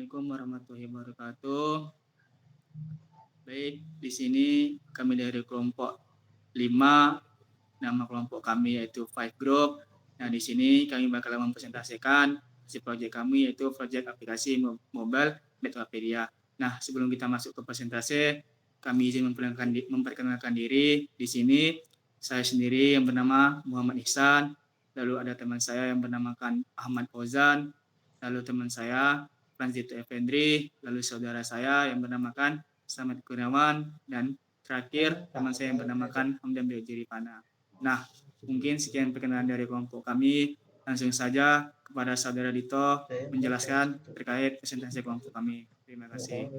Assalamualaikum warahmatullahi wabarakatuh. Baik, di sini kami dari kelompok 5, nama kelompok kami yaitu Five Group. Nah, di sini kami bakal mempresentasikan hasil proyek kami yaitu proyek aplikasi mobile Networkpedia. Nah, sebelum kita masuk ke presentasi, kami izin memperkenalkan diri. Di sini saya sendiri yang bernama Muhammad Ihsan, lalu ada teman saya yang bernamakan Ahmad Ozan, lalu teman saya Franzito Effendri, lalu saudara saya yang bernamakan Slamet Kurniawan, dan terakhir teman saya yang bernamakan Hamdan Pana. Nah, mungkin sekian perkenalan dari kelompok kami. Langsung saja kepada saudara Dito menjelaskan terkait presentasi kelompok kami. Terima kasih.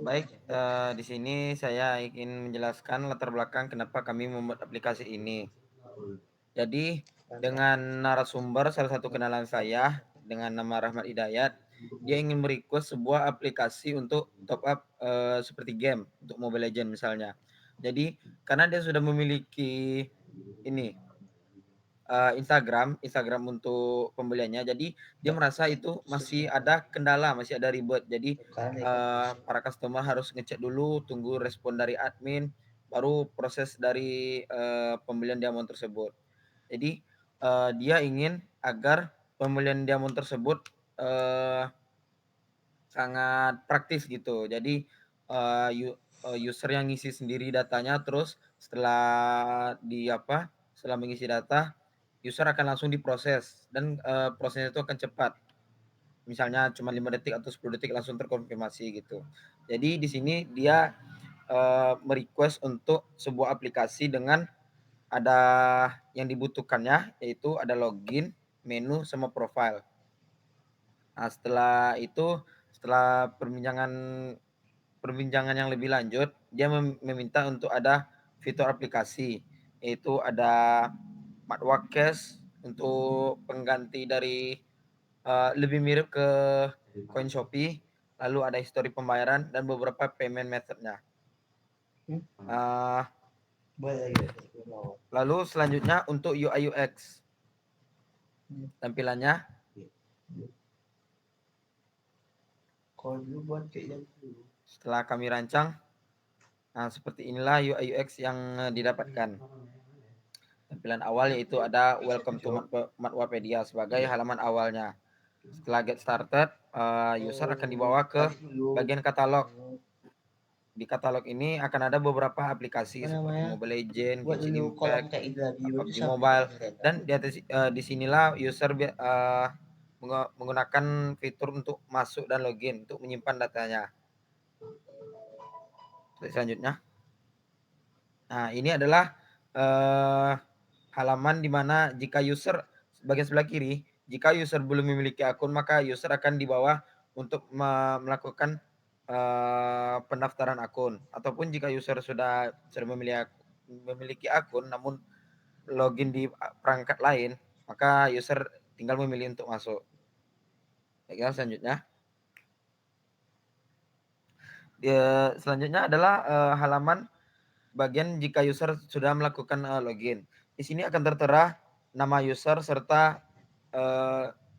Baik, di sini saya ingin menjelaskan latar belakang kenapa kami membuat aplikasi ini. Jadi, dengan narasumber salah satu kenalan saya dengan nama Rahmat Hidayat, dia ingin merequest sebuah aplikasi untuk top up seperti game untuk Mobile Legends misalnya. Jadi, karena dia sudah memiliki ini Instagram untuk pembeliannya. Jadi dia merasa itu masih ada kendala, masih ada ribet. Jadi para customer harus ngecek dulu, tunggu respon dari admin, baru proses dari pembelian diamond tersebut. Jadi dia ingin agar pembelian diamond tersebut sangat praktis gitu. Jadi user yang ngisi sendiri datanya, terus setelah mengisi data, user akan langsung diproses dan prosesnya itu akan cepat. Misalnya cuma 5 detik atau 10 detik langsung terkonfirmasi gitu. Jadi di sini dia merequest untuk sebuah aplikasi dengan ada yang dibutuhkannya, yaitu ada login, menu, sama profile. Nah, setelah perbincangan yang lebih lanjut, dia meminta untuk ada fitur aplikasi, yaitu ada Matwa Cash untuk pengganti dari lebih mirip ke Coin Shopee, lalu ada histori pembayaran dan beberapa payment methodnya. Lalu selanjutnya untuk UI UX, tampilannya setelah kami rancang, nah seperti inilah UI UX yang didapatkan. Tampilan awal yaitu ada welcome to Matwapedia sebagai halaman awalnya. Setelah get started, user akan dibawa ke bagian katalog. Di katalog ini akan ada beberapa aplikasi seperti Mobile Legends, Genshin Impact, PUBG Mobile, dan di sinilah user menggunakan fitur untuk masuk dan login untuk menyimpan datanya. Selanjutnya, nah ini adalah halaman di mana jika user bagian sebelah kiri, jika user belum memiliki akun, maka user akan dibawa untuk melakukan pendaftaran akun. Ataupun jika user sudah memiliki akun namun login di perangkat lain, maka user tinggal memilih untuk masuk. Baiklah, selanjutnya adalah halaman bagian jika user sudah melakukan login. Di sini akan tertera nama user serta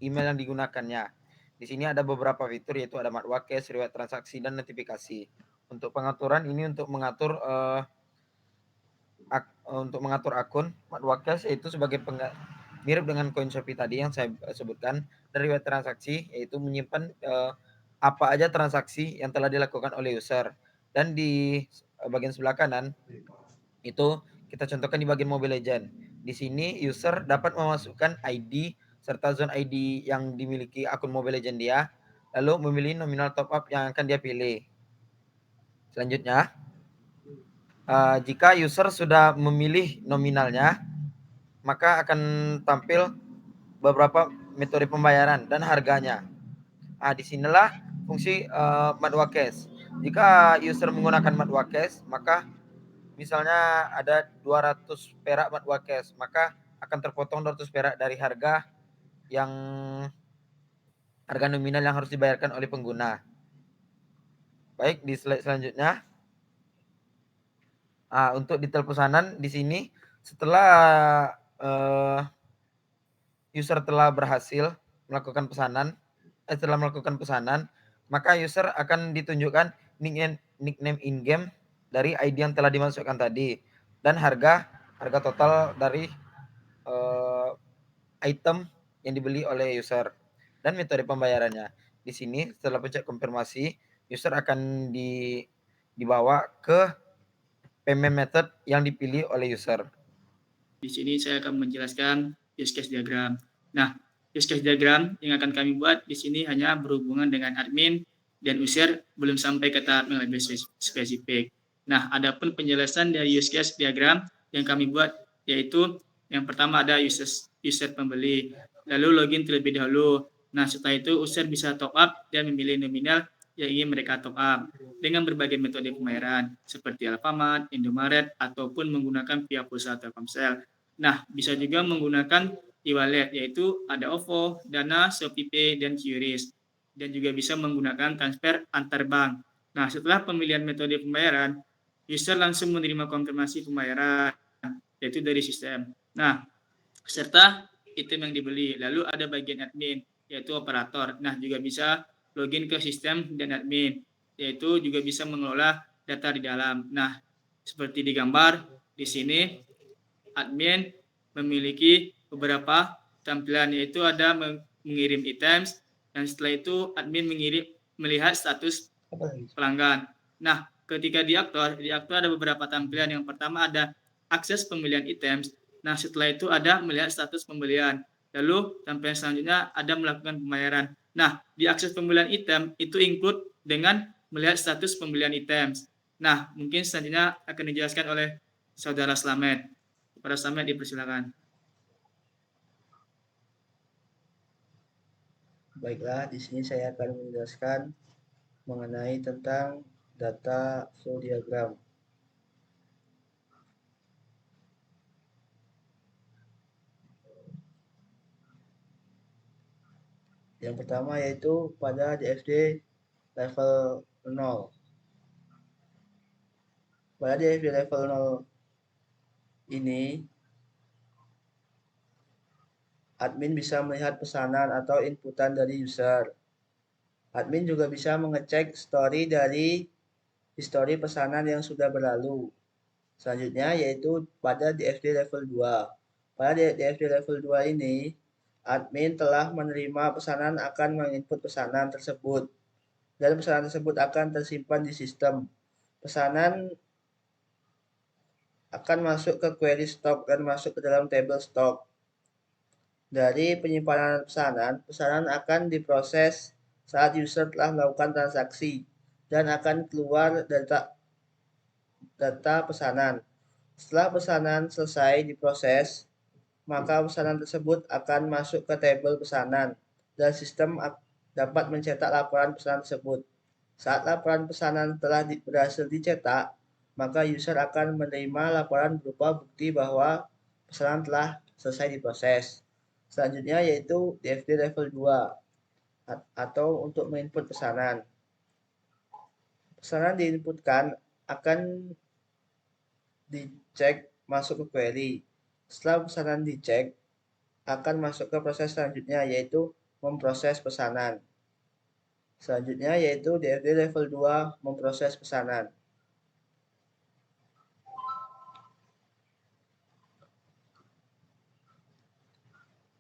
email yang digunakannya. Di sini ada beberapa fitur, yaitu ada Matwa Cash, riwayat transaksi, dan notifikasi. Untuk pengaturan ini untuk mengatur akun Matwa Cash, yaitu sebagai mirip dengan Coin Shopee tadi yang saya sebutkan, dan riwayat transaksi yaitu menyimpan apa aja transaksi yang telah dilakukan oleh user. Dan di bagian sebelah kanan itu kita contohkan di bagian Mobile Legend. Di sini user dapat memasukkan ID serta zone ID yang dimiliki akun Mobile Legend dia, lalu memilih nominal top up yang akan dia pilih. Selanjutnya, jika user sudah memilih nominalnya, maka akan tampil beberapa metode pembayaran dan harganya. Disinilah fungsi Matwa Cash. Jika user menggunakan Matwa Cash, maka misalnya ada 200 perak Matwa Cash, maka akan terpotong 200 perak dari harga nominal yang harus dibayarkan oleh pengguna. Baik, di slide selanjutnya. Untuk detail pesanan di sini, setelah user telah berhasil melakukan pesanan, setelah melakukan pesanan, maka user akan ditunjukkan nickname in-game dari ID yang telah dimasukkan tadi dan harga total dari item yang dibeli oleh user dan metode pembayarannya. Di sini setelah pencet konfirmasi, user akan dibawa ke payment method yang dipilih oleh user. Di sini saya akan menjelaskan use case diagram. Nah, use case diagram yang akan kami buat di sini hanya berhubungan dengan admin dan user, belum sampai ke tahap yang lebih spesifik. Nah, adapun penjelasan dari use case diagram yang kami buat yaitu yang pertama ada user pembeli, lalu login terlebih dahulu. Nah, setelah itu user bisa top up dan memilih nominal yang ingin mereka top up dengan berbagai metode pembayaran seperti Alfamart, Indomaret, ataupun menggunakan via pulsa Telkomsel. Nah, bisa juga menggunakan e-wallet, yaitu ada OVO, Dana, ShopeePay, dan QRIS. Dan juga bisa menggunakan transfer antar bank. Nah, setelah pemilihan metode pembayaran, user langsung menerima konfirmasi pembayaran, yaitu dari sistem. Nah, serta item yang dibeli. Lalu ada bagian admin, yaitu operator. Nah, juga bisa login ke sistem dan admin, yaitu juga bisa mengelola data di dalam. Nah, seperti digambar di sini, admin memiliki beberapa tampilan, yaitu ada mengirim items, dan setelah itu admin melihat status pelanggan. Nah, ketika di aktor ada beberapa tampilan. Yang pertama ada akses pembelian items. Nah, setelah itu ada melihat status pembelian. Lalu tampilan selanjutnya ada melakukan pembayaran. Nah, di akses pembelian item itu include dengan melihat status pembelian items. Nah, mungkin selanjutnya akan dijelaskan oleh Saudara Slamet. Kepada Slamet dipersilakan. Baiklah, di sini saya akan menjelaskan mengenai tentang data flow diagram. Yang pertama yaitu pada DFD level 0. Pada DFD level 0 ini, admin bisa melihat pesanan atau inputan dari user. Admin juga bisa mengecek histori histori pesanan yang sudah berlalu. Selanjutnya yaitu pada DFD level 2. Pada DFD level 2 ini, admin telah menerima pesanan akan menginput pesanan tersebut. Dan pesanan tersebut akan tersimpan di sistem. Pesanan akan masuk ke query stock dan masuk ke dalam table stock. Dari penyimpanan pesanan akan diproses saat user telah melakukan transaksi dan akan keluar data pesanan. Setelah pesanan selesai diproses, maka pesanan tersebut akan masuk ke tabel pesanan dan sistem dapat mencetak laporan pesanan tersebut. Saat laporan pesanan telah berhasil dicetak, maka user akan menerima laporan berupa bukti bahwa pesanan telah selesai diproses. Selanjutnya yaitu DFD level 2 atau untuk menginput pesanan. Pesanan diinputkan akan dicek masuk ke query. Setelah pesanan dicek, akan masuk ke proses selanjutnya yaitu memproses pesanan. Selanjutnya yaitu DFD level 2 memproses pesanan.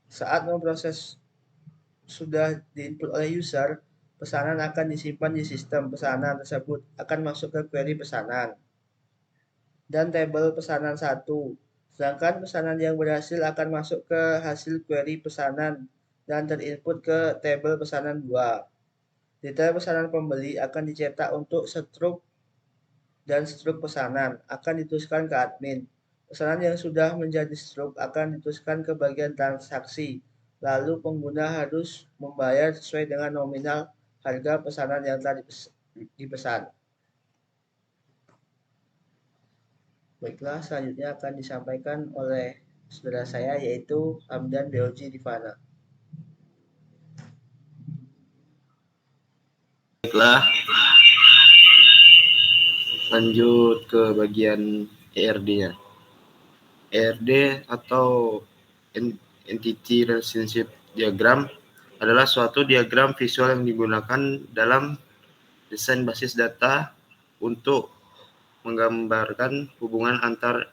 Saat memproses sudah diinput oleh user, pesanan akan disimpan di sistem pesanan tersebut akan masuk ke query pesanan dan tabel pesanan 1. Sedangkan pesanan yang berhasil akan masuk ke hasil query pesanan dan terinput ke tabel pesanan 2. Detail pesanan pembeli akan dicetak untuk struk dan struk pesanan akan dituliskan ke admin. Pesanan yang sudah menjadi struk akan dituliskan ke bagian transaksi. Lalu pengguna harus membayar sesuai dengan nominal harga pesanan yang telah dipesan. Baiklah, selanjutnya akan disampaikan oleh saudara saya yaitu Hamdan Beoji Rifana. Baiklah, lanjut ke bagian ERD-nya. ERD atau Entity Relationship Diagram adalah suatu diagram visual yang digunakan dalam desain basis data untuk menggambarkan hubungan antar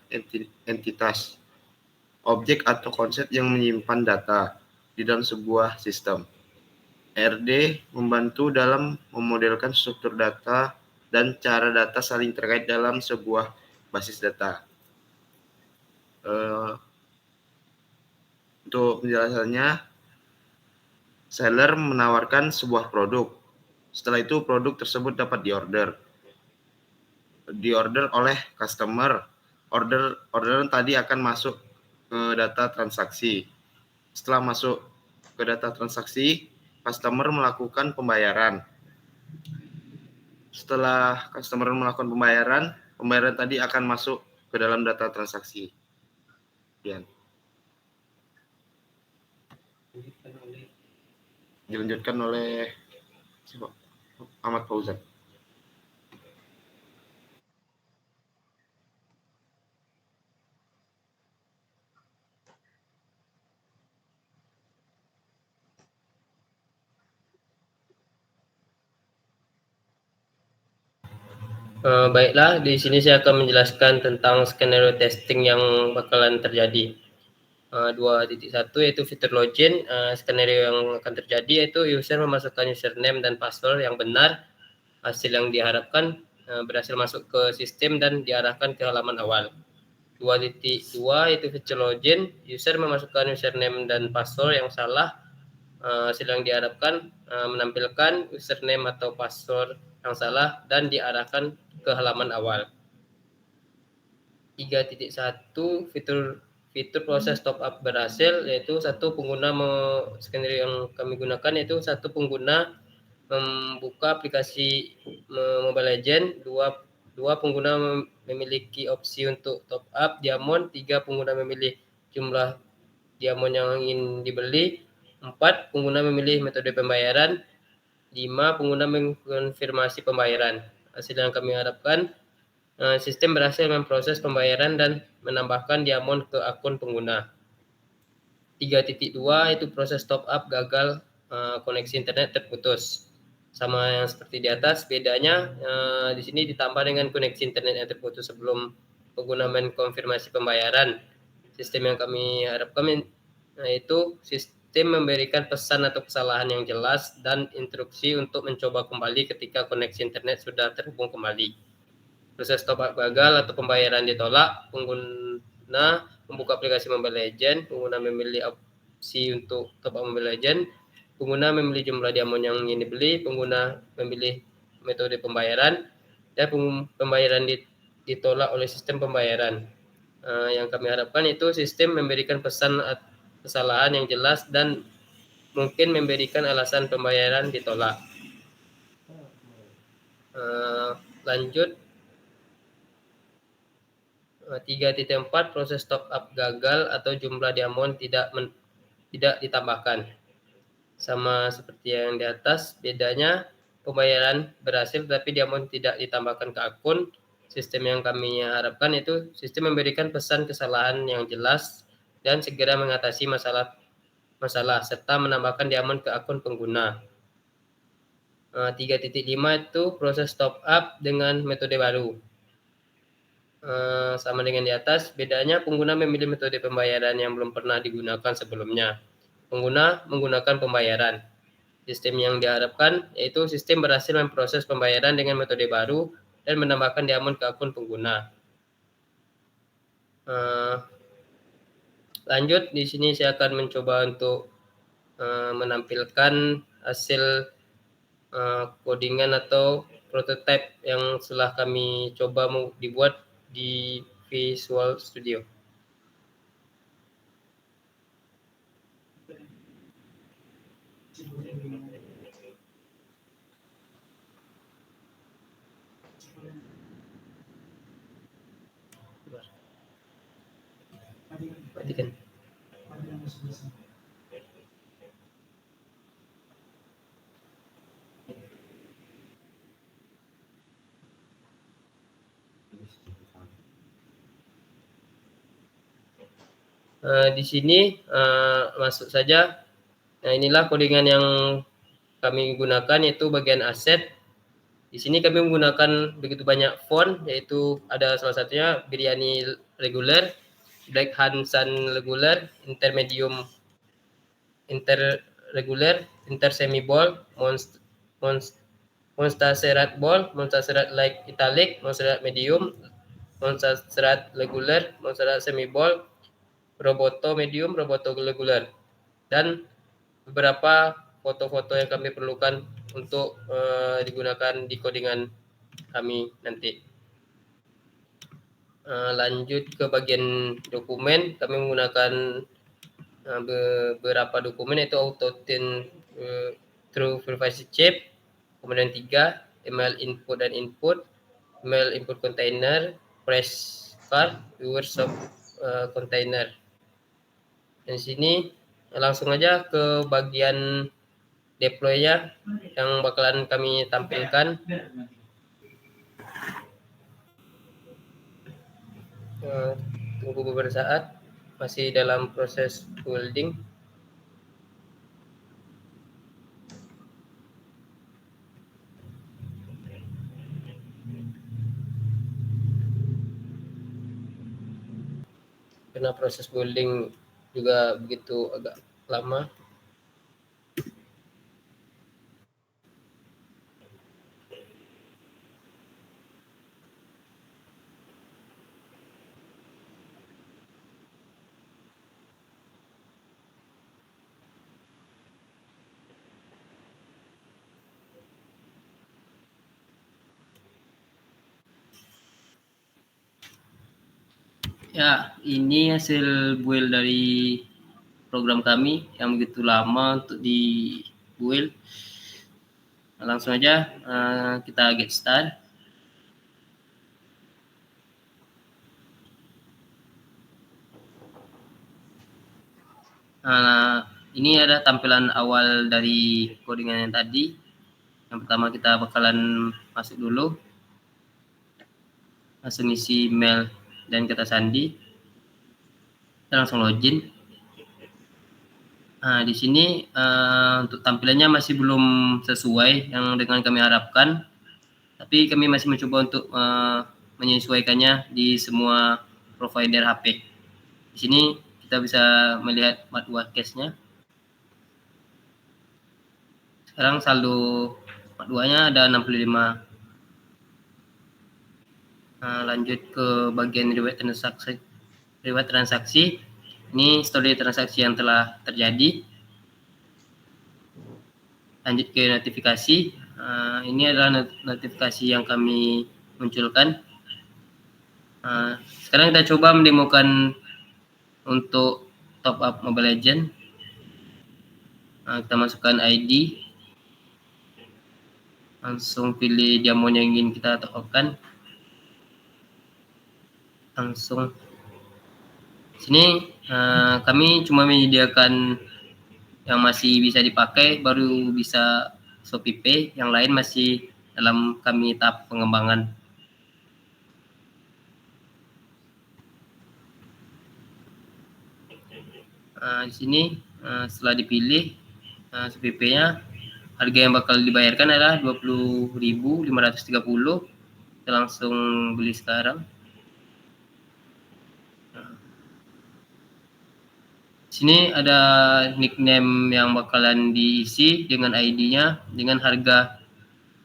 entitas, objek atau konsep yang menyimpan data di dalam sebuah sistem. RD membantu dalam memodelkan struktur data dan cara data saling terkait dalam sebuah basis data. Untuk penjelasannya, seller menawarkan sebuah produk. Setelah itu produk tersebut dapat diorder oleh customer. Orderan tadi akan masuk ke data transaksi. Setelah masuk ke data transaksi, customer melakukan pembayaran. Setelah customer melakukan pembayaran tadi akan masuk ke dalam data transaksi. Dilanjutkan oleh Ahmad Fauzan. Baiklah, di sini saya akan menjelaskan tentang skenario testing yang bakalan terjadi. 2.1 yaitu fitur login. Skenario yang akan terjadi yaitu user memasukkan username dan password yang benar. Hasil yang diharapkan berhasil masuk ke sistem dan diarahkan ke halaman awal. 2.2 yaitu fitur login. User memasukkan username dan password yang salah. Hasil yang diharapkan menampilkan username atau password yang salah dan diarahkan ke halaman awal. 3.1 fitur proses top up berhasil, yaitu skenario yang kami gunakan yaitu satu pengguna membuka aplikasi Mobile Legends, dua pengguna memiliki opsi untuk top up diamond, 3 pengguna memilih jumlah diamond yang ingin dibeli, 4 pengguna memilih metode pembayaran, 5 pengguna mengkonfirmasi pembayaran. Hasil yang kami harapkan, sistem berhasil memproses pembayaran dan menambahkan diamond ke akun pengguna. 3.2 yaitu proses top up gagal, koneksi internet terputus. Sama yang seperti di atas, bedanya di sini ditambah dengan koneksi internet yang terputus sebelum pengguna mengkonfirmasi pembayaran. Sistem yang kami harapkan yaitu sistem memberikan pesan atau kesalahan yang jelas dan instruksi untuk mencoba kembali ketika koneksi internet sudah terhubung kembali. Proses top up gagal atau pembayaran ditolak, pengguna membuka aplikasi Mobile Legends, pengguna memilih opsi untuk top up Mobile Legends, pengguna memilih jumlah diamond yang ingin dibeli, pengguna memilih metode pembayaran, dan pembayaran ditolak oleh sistem pembayaran. Yang kami harapkan itu sistem memberikan pesan kesalahan yang jelas dan mungkin memberikan alasan pembayaran ditolak. Lanjut. 3.4 proses top up gagal atau jumlah diamond tidak ditambahkan. Sama seperti yang di atas, bedanya pembayaran berhasil tapi diamond tidak ditambahkan ke akun. Sistem yang kami harapkan itu sistem memberikan pesan kesalahan yang jelas dan segera mengatasi masalah serta menambahkan diamond ke akun pengguna. 3.5 itu proses top up dengan metode baru. Sama dengan di atas, bedanya pengguna memilih metode pembayaran yang belum pernah digunakan sebelumnya. Pengguna menggunakan pembayaran. Sistem yang diharapkan yaitu sistem berhasil memproses pembayaran dengan metode baru dan menambahkan diamond ke akun pengguna. Lanjut, di sini saya akan mencoba untuk menampilkan hasil codingan atau prototype yang telah kami coba dibuat di Visual Studio. Perhatikan. Di sini masuk saja. Nah, inilah codingan yang kami gunakan, yaitu bagian aset. Di sini kami menggunakan begitu banyak font, yaitu ada salah satunya Biryani regular, Black Hansan regular, intermedium interregular, semi bold, Montserrat bold, Montserrat light italic, Montserrat medium, Montserrat regular, Montserrat semi bold, Roboto medium, Roboto regular, dan beberapa foto-foto yang kami perlukan untuk digunakan di codingan kami nanti. Lanjut ke bagian dokumen, kami menggunakan beberapa dokumen, yaitu Autotune True Privacy Chip, kemudian 3 email input dan input, email input container, press card, workshop container. Dan sini langsung aja ke bagian deploy ya, yang bakalan kami tampilkan. Tunggu beberapa saat, masih dalam proses building. Karena proses building juga begitu agak lama. Ya, ini hasil build dari program kami yang begitu lama untuk di build. Langsung aja kita get start. Ini ada tampilan awal dari codingan yang tadi. Yang pertama kita bakalan masuk dulu, langsung isi email dan kata sandi, kita langsung login. Di sini untuk tampilannya masih belum sesuai yang dengan kami harapkan, tapi kami masih mencoba untuk menyesuaikannya di semua provider HP. Di sini kita bisa melihat Mat2 cache-nya. Sekarang saldo Mat2-nya ada 65. Lanjut ke bagian riwayat transaksi. Ini histori transaksi yang telah terjadi. Lanjut ke notifikasi. Ini adalah notifikasi yang kami munculkan. Sekarang kita coba mendemokan untuk top up Mobile Legends. Kita masukkan ID. Langsung pilih diamond yang ingin kita top up-kan. Langsung sini kami cuma menyediakan yang masih bisa dipakai, baru bisa Shopee Pay, yang lain masih dalam kami tahap pengembangan. Di sini setelah dipilih Shopee Pay-nya, harga yang bakal dibayarkan adalah 20.530. Kita langsung beli sekarang. Sini ada nickname yang bakalan diisi dengan ID-nya, dengan harga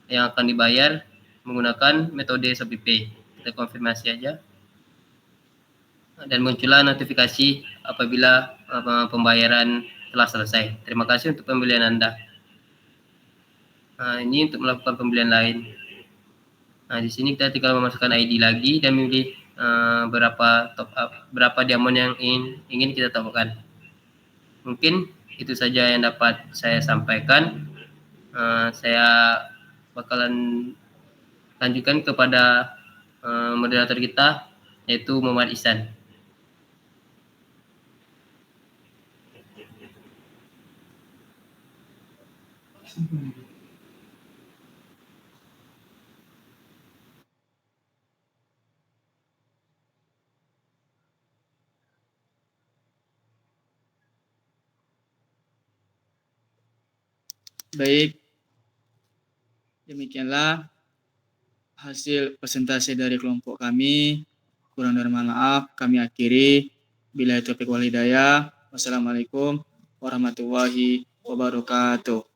yang akan dibayar menggunakan metode Shopee Pay. Kita konfirmasi aja. Dan muncullah notifikasi apabila pembayaran telah selesai. Terima kasih untuk pembelian Anda. Ini untuk melakukan pembelian lain. Di sini kita tinggal memasukkan ID lagi dan memilih berapa diamond yang ingin kita top up-kan. Mungkin itu saja yang dapat saya sampaikan. Saya bakalan lanjutkan kepada moderator kita, yaitu Muhammad Ihsan. Baik, demikianlah hasil presentasi dari kelompok kami. Kurang dan maaf kami akhiri. Billahi taufiq wal hidayah. Wassalamualaikum warahmatullahi wabarakatuh.